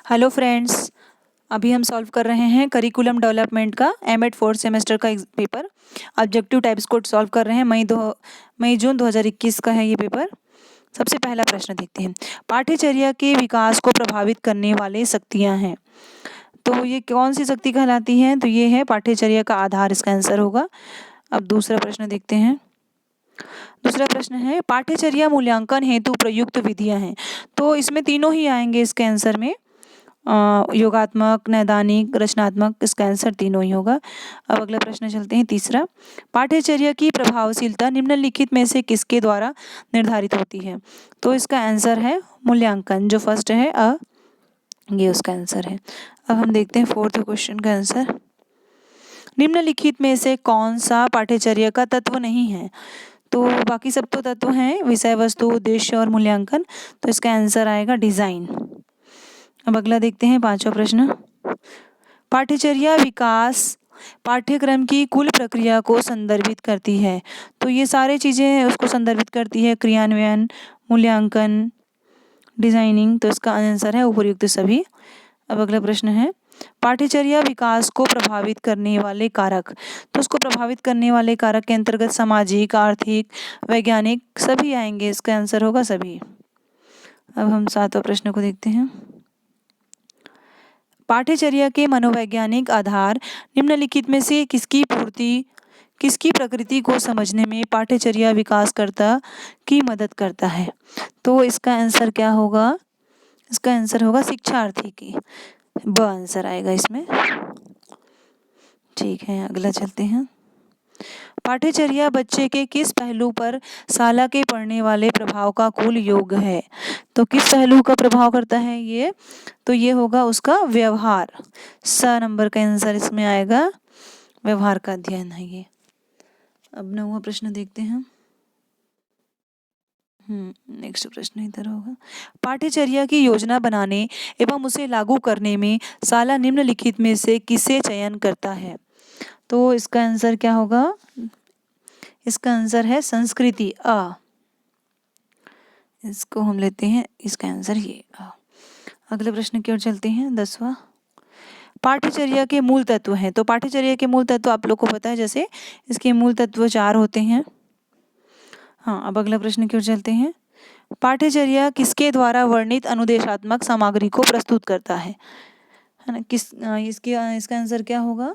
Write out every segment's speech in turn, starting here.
Hello friends, अभी हम solve कर रहे हैं करिकुलम डेवलपमेंट का एमएड फोर्थ सेमेस्टर का paper. Objective types code solve कर रहे हैं। मई जून 2021 का है ये पेपर। सबसे पहला प्रश्न देखते हैं। पाठ्यचर्या के विकास को प्रभावित करने वाले शक्तियां हैं। तो ये कौन सी शक्ति कहलाती है? तो ये है पाठ्यचर्या का आधार, इसका आंसर होगा। अब दूसरा प्रश्न देखते हैं। दूसरा प्रश्न है पाठ्यचर्या मूल्यांकन हेतु प्रयुक्त विधियां हैं। तो इसमें तीनों ही आएंगे इसके आंसर में। योगात्मक, नैदानिक, रचनात्मक, इसका आंसर तीनों ही होगा। अब अगला प्रश्न चलते हैं तीसरा। पाठ्यचर्या की प्रभावशीलता निम्नलिखित में से किसके द्वारा निर्धारित होती है? तो इसका आंसर है मूल्यांकन, जो फर्स्ट है ये उसका आंसर है। अब हम देखते हैं फोर्थ क्वेश्चन का आंसर। निम्नलिखित में से कौन सा पाठ्यचर्या का तत्व नहीं है? तो बाकी सब तो तत्व हैं, विषय वस्तु, उद्देश्य और मूल्यांकन। तो इसका आंसर आएगा डिजाइन। अब अगला देखते हैं पांचवा प्रश्न। पाठ्यचर्या विकास पाठ्यक्रम की कुल प्रक्रिया को संदर्भित करती है। तो ये सारे चीजें उसको संदर्भित करती है, क्रियान्वयन, मूल्यांकन, डिजाइनिंग। तो इसका आंसर है उपर्युक्त सभी। अब अगला प्रश्न है पाठ्यचर्या विकास को प्रभावित करने वाले कारक। तो उसको प्रभावित करने वाले कारक के अंतर्गत सामाजिक, आर्थिक, वैज्ञानिक सभी आएंगे। इसका आंसर होगा सभी। अब हम सातवां प्रश्न को देखते हैं। पाठ्यचर्या के मनोवैज्ञानिक आधार निम्नलिखित में से किसकी प्रकृति को समझने में पाठ्यचर्या विकासकर्ता की मदद करता है? तो इसका आंसर क्या होगा? इसका आंसर होगा शिक्षार्थी की। ब आंसर आएगा इसमें। ठीक है, अगला चलते हैं। पाठ्यचर्या बच्चे के किस पहलू पर शाला के पढ़ने वाले प्रभाव का कुल योग है? तो किस पहलू का प्रभाव करता है ये? तो ये होगा उसका व्यवहार। स नंबर का आंसर इसमें आएगा, व्यवहार का अध्ययन है ये। अब 9वां प्रश्न देखते हैं। नेक्स्ट प्रश्न इधर होगा। पाठ्यचर्या की योजना बनाने एवं उसे लागू करने में शाला निम्नलिखित में से किसे चयन करता है? तो इसका आंसर क्या होगा? इसका आंसर है संस्कृति, अ। इसको हम लेते हैं, इसका आंसर ये अ। अगले प्रश्न की ओर चलते हैं, 10वां। पाठ्यचर्या के मूल तत्व हैं। तो पाठ्यचर्या के मूल तत्व आप लोग को पता है, जैसे इसके मूल तत्व 4 होते हैं। हाँ, अब अगला प्रश्न की ओर चलते हैं। पाठ्यचर्या किसके द्वारा वर्णित अनुदेशात्मक सामग्री को प्रस्तुत करता है ना? इसका आंसर क्या होगा?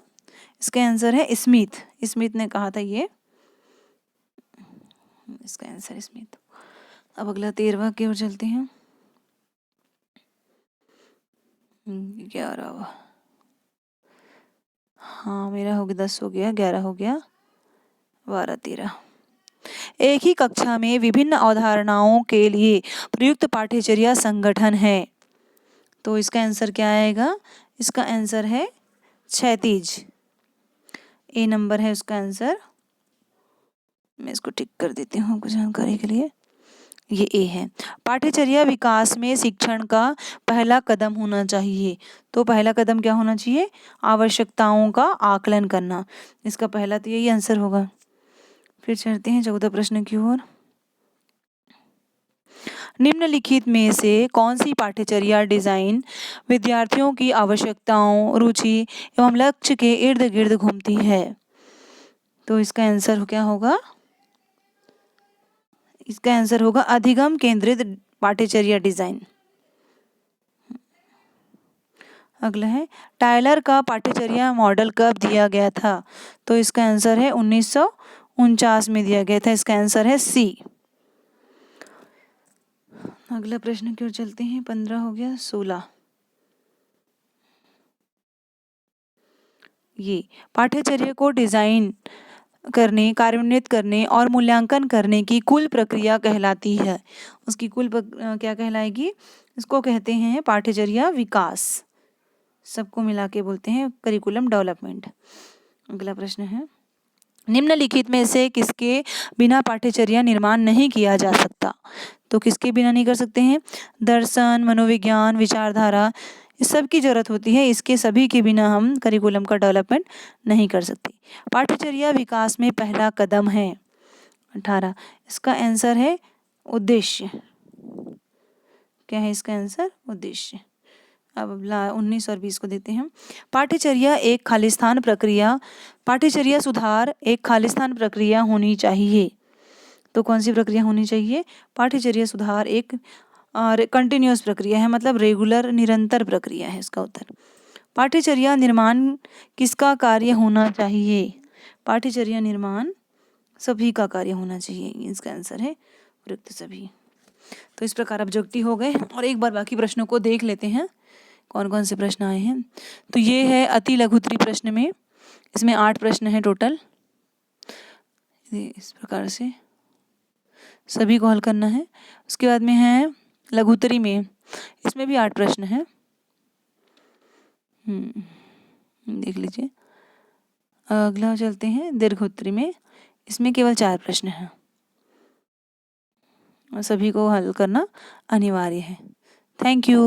इसका आंसर है स्मिथ ने कहा था ये। इसका आंसर स्मिथ। अब अगला 13वां की ओर चलते हैं। 11वां। हाँ, मेरा हो गया 10 हो गया, 11 हो गया, 12, 13। एक ही कक्षा में विभिन्न अवधारणाओं के लिए प्रयुक्त पाठ्यचर्या संगठन है। तो इसका आंसर क्या आएगा? इसका आंसर है क्षैतिज। ए नंबर है उसका आंसर। मैं इसको टिक कर देती हूँ कुछ जानकारी के लिए। ये ए है। पाठ्यचर्या विकास में शिक्षण का पहला कदम होना चाहिए। तो पहला कदम क्या होना चाहिए? आवश्यकताओं का आकलन करना। इसका पहला तो यही आंसर होगा। फिर चलते हैं 14 प्रश्न की ओर। निम्नलिखित में से कौन सी पाठ्यचर्या डिजाइन विद्यार्थियों की आवश्यकताओं, रुचि एवं लक्ष्य के इर्द गिर्द घूमती है? तो इसका आंसर क्या होगा? इसका आंसर होगा अधिगम केंद्रित पाठ्यचर्या डिजाइन। अगला है टायलर का पाठ्यचर्या मॉडल कब दिया गया था? तो इसका आंसर है 1949 में दिया गया था। इसका आंसर है सी। अगला प्रश्न की ओर चलते हैं। 15 हो गया, 16। ये पाठ्यचर्या को डिजाइन करने, कार्यान्वित करने और मूल्यांकन करने की कुल प्रक्रिया कहलाती है। उसकी क्या कहलाएगी? इसको कहते हैं पाठ्यचर्या विकास। सबको मिला के बोलते हैं करिकुलम डेवलपमेंट। अगला प्रश्न है निम्नलिखित में से किसके बिना पाठ्यचर्या निर्माण नहीं किया जा सकता? तो किसके बिना नहीं कर सकते हैं? दर्शन, मनोविज्ञान, विचारधारा, इस सब की जरूरत होती है। इसके सभी के बिना हम करिकुलम का डेवलपमेंट नहीं कर सकते। पाठ्यचर्या विकास में पहला कदम है 18। इसका आंसर है उद्देश्य। क्या है इसका आंसर? उद्देश्य। अब 19 और 20 को देते हैं। पाठ्यचर्या सुधार एक खालिस्तान प्रक्रिया होनी चाहिए। तो कौन सी प्रक्रिया होनी चाहिए? पाठ्यचर्या सुधार एक कंटिन्यूअस प्रक्रिया है, मतलब रेगुलर निरंतर प्रक्रिया है इसका उत्तर। पाठ्यचर्या निर्माण किसका कार्य होना चाहिए? पाठ्यचर्या निर्माण सभी का कार्य होना चाहिए, इसका आंसर है उपयुक्त सभी। तो इस प्रकार ऑब्जेक्टिव हो गए और एक बार बाकी प्रश्नों को देख लेते हैं कौन कौन से प्रश्न आए हैं। तो ये है अति लघुत्तरी प्रश्न में, इसमें 8 प्रश्न हैं टोटल। इस प्रकार से सभी को हल करना है। उसके बाद में है लघुत्तरी में, इसमें भी 8 प्रश्न हैं, देख लीजिए। अगला चलते हैं दीर्घोत्तरी में, इसमें केवल 4 प्रश्न हैं और सभी को हल करना अनिवार्य है। Thank you.